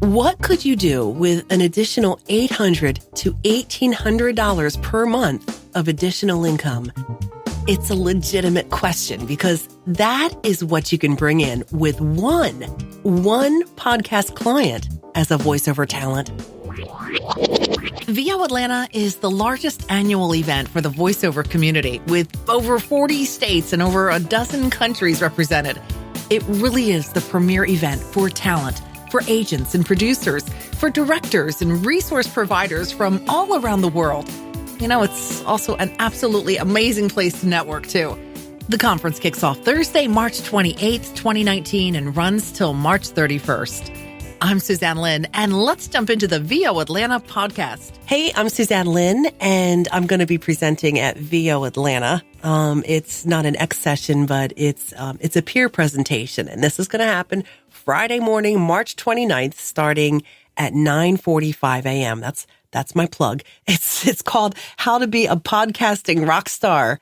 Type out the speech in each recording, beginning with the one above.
What could you do with an additional $800 to $1,800 per month of additional income? It's a legitimate question because that is what you can bring in with one podcast client as a voiceover talent. VO Atlanta is the largest annual event for the voiceover community with over 40 states and over a dozen countries represented. It really is the premier event for talent, for agents and producers, for directors and resource providers from all around the world. You know, it's also an absolutely amazing place to network, too. The conference kicks off Thursday, March 28th, 2019, and runs till March 31st. I'm Suzanne Lynn, and let's jump into the VO Atlanta podcast. Hey, I'm Suzanne Lynn, and I'm going to be presenting at VO Atlanta. It's not an X session, but it's a peer presentation, and this is going to happen Friday morning, March 29th, starting at 9:45 a.m. That's my plug. It's called How to Be a Podcasting Rock Star.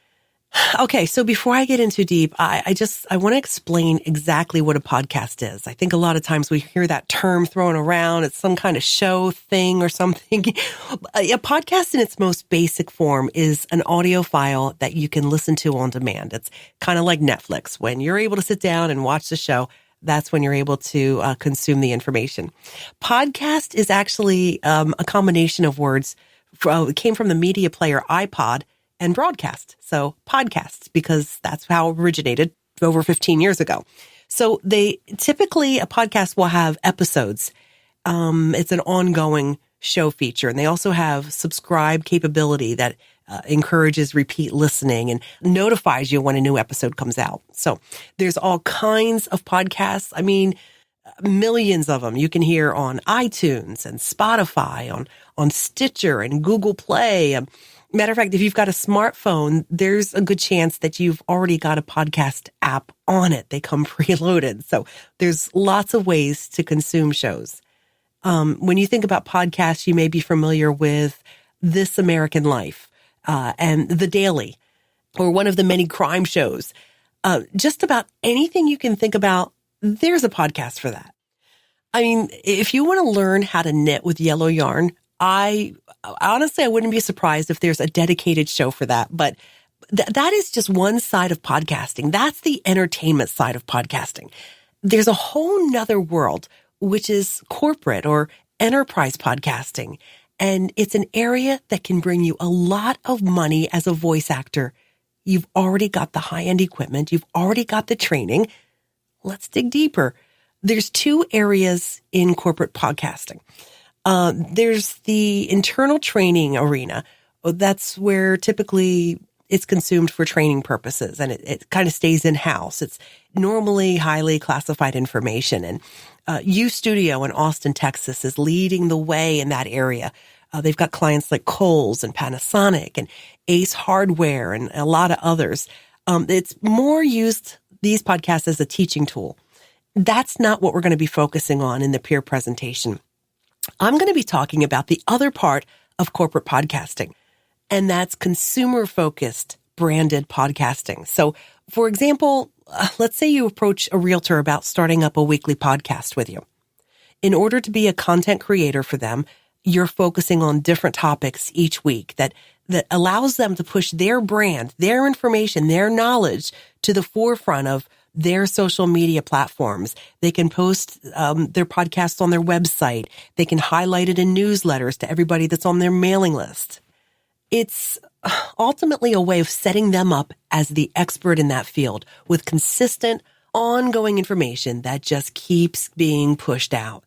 Okay, so before I get in too deep, I want to explain exactly what a podcast is. I think a lot of times we hear that term thrown around. It's some kind of show thing or something. A podcast in its most basic form is an audio file that you can listen to on demand. It's kind of like Netflix. When you're able to sit down and watch the show, that's when you're able to consume the information. Podcast is actually a combination of words. It came from the media player iPod and broadcast. So podcasts, because that's how it originated over 15 years ago. So a podcast will have episodes. It's an ongoing show feature. And they also have subscribe capability that encourages repeat listening and notifies you when a new episode comes out. So there's all kinds of podcasts. I mean, millions of them you can hear on iTunes and Spotify, on Stitcher and Google Play. Matter of fact, if you've got a smartphone, there's a good chance that you've already got a podcast app on it. They come preloaded. So there's lots of ways to consume shows. When you think about podcasts, you may be familiar with This American Life and The Daily, or one of the many crime shows. Just about anything you can think about, there's a podcast for that. I mean, if you want to learn how to knit with yellow yarn, I wouldn't be surprised if there's a dedicated show for that. But that is just one side of podcasting. That's the entertainment side of podcasting. There's a whole nother world, which is corporate or enterprise podcasting. And it's an area that can bring you a lot of money as a voice actor. You've already got the high-end equipment. You've already got the training. Let's dig deeper. There's two areas in corporate podcasting. There's the internal training arena. That's where typically it's consumed for training purposes, and it kind of stays in-house. It's normally highly classified information, and U Studio in Austin, Texas is leading the way in that area. They've got clients like Kohl's and Panasonic and Ace Hardware and a lot of others. It's more used, these podcasts, as a teaching tool. That's not what we're going to be focusing on in the peer presentation. I'm going to be talking about the other part of corporate podcasting, and that's consumer-focused branded podcasting. So, for example, let's say you approach a realtor about starting up a weekly podcast with you. In order to be a content creator for them, you're focusing on different topics each week that allows them to push their brand, their information, their knowledge to the forefront of their social media platforms. They can post their podcast on their website. They can highlight it in newsletters to everybody that's on their mailing list. It's ultimately a way of setting them up as the expert in that field with consistent, ongoing information that just keeps being pushed out.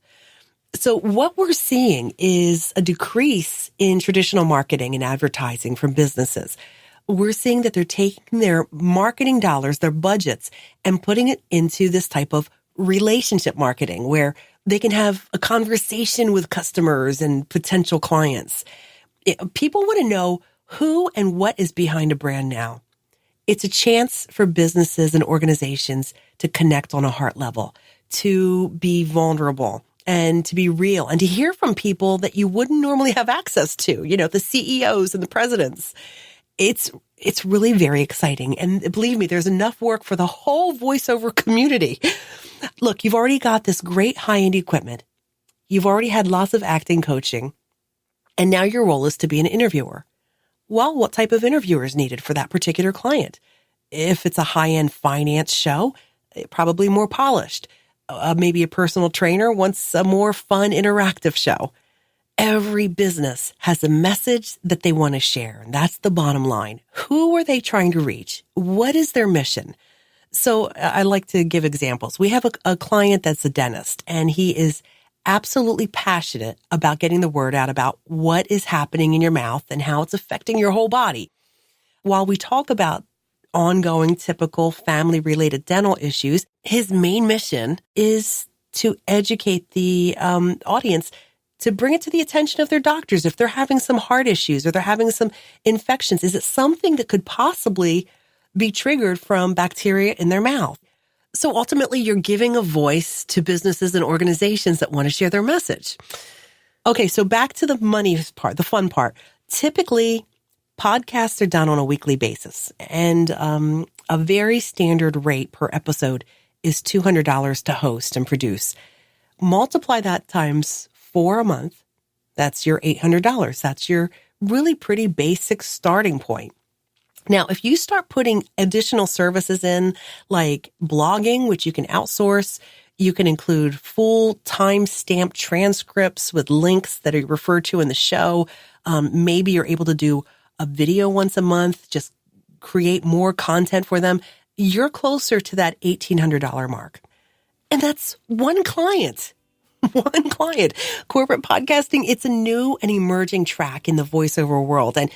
So what we're seeing is a decrease in traditional marketing and advertising from businesses. We're seeing that they're taking their marketing dollars, their budgets, and putting it into this type of relationship marketing where they can have a conversation with customers and potential clients. People want to know who and what is behind a brand now. It's a chance for businesses and organizations to connect on a heart level, to be vulnerable and to be real and to hear from people that you wouldn't normally have access to, the CEOs and the presidents. It's really very exciting. And believe me, there's enough work for the whole voiceover community. Look, you've already got this great high-end equipment. You've already had lots of acting coaching, and now your role is to be an interviewer. Well, what type of interviewer is needed for that particular client? If it's a high-end finance show, probably more polished. Maybe a personal trainer wants a more fun, interactive show. Every business has a message that they want to share, and that's the bottom line. Who are they trying to reach? What is their mission? So I like to give examples. We have a client that's a dentist, and he is absolutely passionate about getting the word out about what is happening in your mouth and how it's affecting your whole body. While we talk about ongoing, typical family-related dental issues, his main mission is to educate the audience, to bring it to the attention of their doctors. If they're having some heart issues or they're having some infections, is it something that could possibly be triggered from bacteria in their mouth? So ultimately, you're giving a voice to businesses and organizations that want to share their message. Okay, so back to the money part, the fun part. Typically, podcasts are done on a weekly basis, and a very standard rate per episode is $200 to host and produce. Multiply that times 4 a month. That's your $800. That's your really pretty basic starting point. Now, if you start putting additional services in, like blogging, which you can outsource, you can include full time-stamped transcripts with links that are referred to in the show. Maybe you're able to do a video once a month, just create more content for them. You're closer to that $1,800 mark. And that's one client. One client. Corporate podcasting, it's a new and emerging track in the voiceover world. And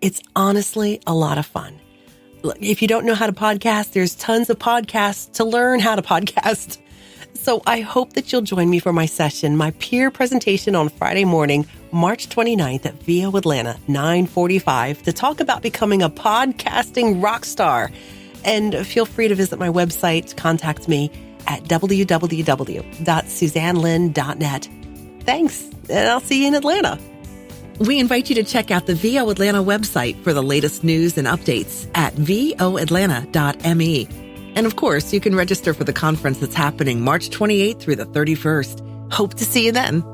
it's honestly a lot of fun. If you don't know how to podcast, there's tons of podcasts to learn how to podcast. So I hope that you'll join me for my session, my peer presentation on Friday morning, March 29th at VO Atlanta, 9:45, to talk about becoming a podcasting rock star. And feel free to visit my website, contact me at www.suzannelynn.net. Thanks, and I'll see you in Atlanta. We invite you to check out the VO Atlanta website for the latest news and updates at voatlanta.me. And of course, you can register for the conference that's happening March 28th through the 31st. Hope to see you then.